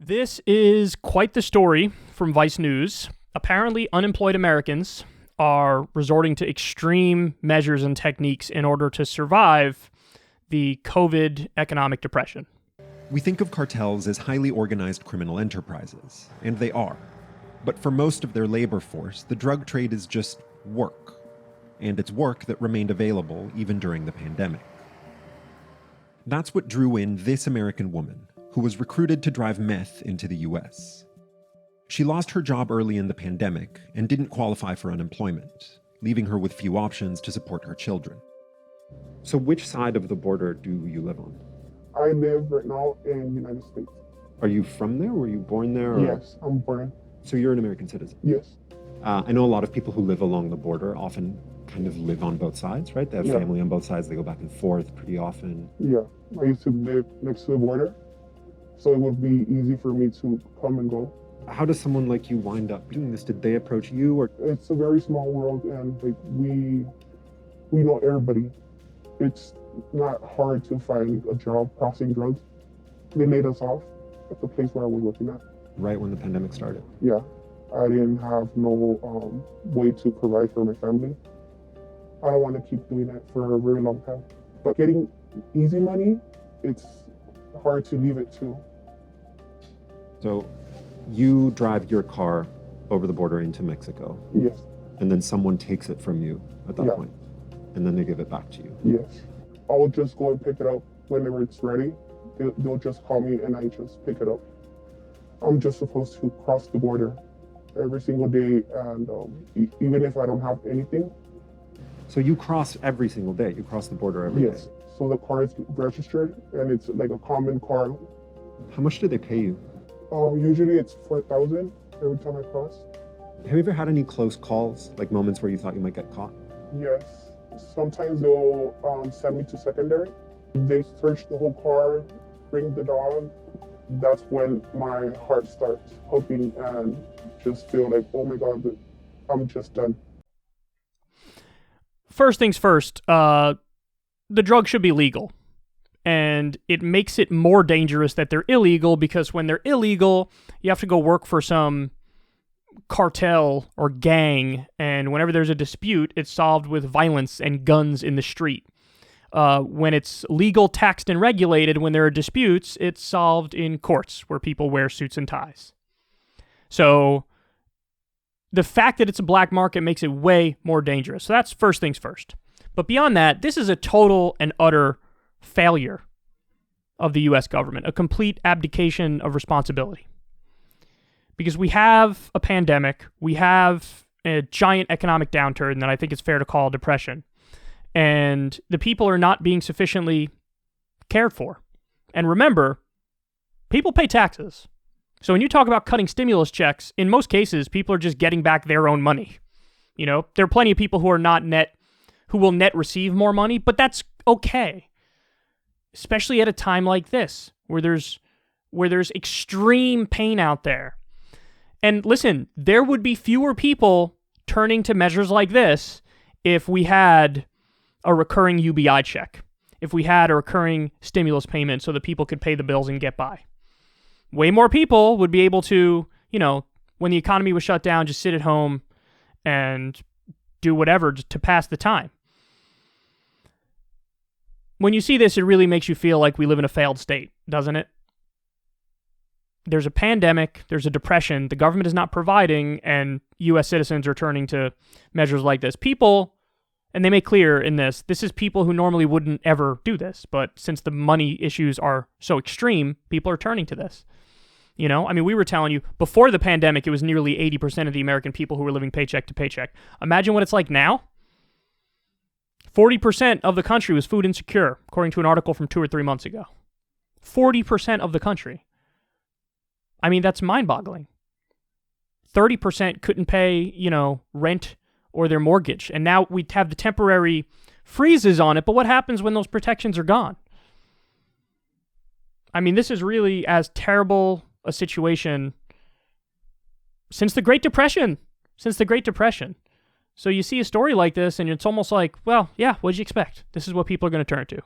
This is quite the story from Vice News. Apparently, unemployed Americans are resorting to extreme measures and techniques in order to survive the COVID economic depression. We think of cartels as highly organized criminal enterprises, and they are. But for most of their labor force, the drug trade is just work. And it's work that remained available even during the pandemic. That's what drew in this American woman, who was recruited to drive meth into the US. She lost her job early in the pandemic and didn't qualify for unemployment, leaving her with few options to support her children. So which side of the border do you live on? I live right now in the United States. Are you from there? Were you born there? Or? Yes, I'm born. So you're an American citizen? Yes. I know a lot of people who live along the border often kind of live on both sides, right? They have family on both sides. They go back and forth pretty often. Yeah, I used to live next to the border, so it would be easy for me to come and go. How does someone like you wind up doing this? Did they approach you, or? It's a very small world, and we know everybody. It's not hard to find a job processing drugs. They laid us off at the place where I was working at. Right when the pandemic started? Yeah, I didn't have no way to provide for my family. I don't want to keep doing that for a very long time. But getting easy money, it's hard to leave it too. So you drive your car over the border into Mexico. Yes. And then someone takes it from you at that point. And then they give it back to you. Yes. I'll just go and pick it up whenever it's ready. They'll just call me and I just pick it up. I'm just supposed to cross the border every single day, and even if I don't have anything. So you cross every single day? You cross the border every day? Yes. So the car is registered, and it's like a common car. How much do they pay you? Usually it's $4,000 every time I cross. Have you ever had any close calls, like moments where you thought you might get caught? Yes. Sometimes they'll send me to secondary. They search the whole car, bring the dog. That's when my heart starts pumping and just feel like, oh my God, I'm just done. First things first, the drug should be legal. And it makes it more dangerous that they're illegal, because when they're illegal, you have to go work for some cartel or gang, and whenever there's a dispute, it's solved with violence and guns in the street. When it's legal, taxed, and regulated, when there are disputes, it's solved in courts where people wear suits and ties. So the fact that it's a black market makes it way more dangerous. So that's first things first. But beyond that, this is a total and utter failure of the U.S. government, a complete abdication of responsibility. Because we have a pandemic, we have a giant economic downturn that I think it's fair to call depression, and the people are not being sufficiently cared for. And remember, people pay taxes. So when you talk about cutting stimulus checks, in most cases, people are just getting back their own money. You know, there are plenty of people who will net receive more money, but that's okay. Especially at a time like this, where there's extreme pain out there. And listen, there would be fewer people turning to measures like this if we had a recurring UBI check, if we had a recurring stimulus payment so that people could pay the bills and get by. Way more people would be able to, when the economy was shut down, just sit at home and do whatever just to pass the time. When you see this, it really makes you feel like we live in a failed state, doesn't it? There's a pandemic, there's a depression, the government is not providing, and U.S. citizens are turning to measures like this. People, and they make clear in this is people who normally wouldn't ever do this, but since the money issues are so extreme, people are turning to this. We were telling you, before the pandemic, it was nearly 80% of the American people who were living paycheck to paycheck. Imagine what it's like now. 40% of the country was food insecure, according to an article from 2 or 3 months ago. 40% of the country. That's mind-boggling. 30% couldn't pay, rent or their mortgage. And now we have the temporary freezes on it, but what happens when those protections are gone? This is really as terrible a situation since the Great Depression. So you see a story like this, and it's almost like, well, yeah, what'd you expect? This is what people are going to turn to.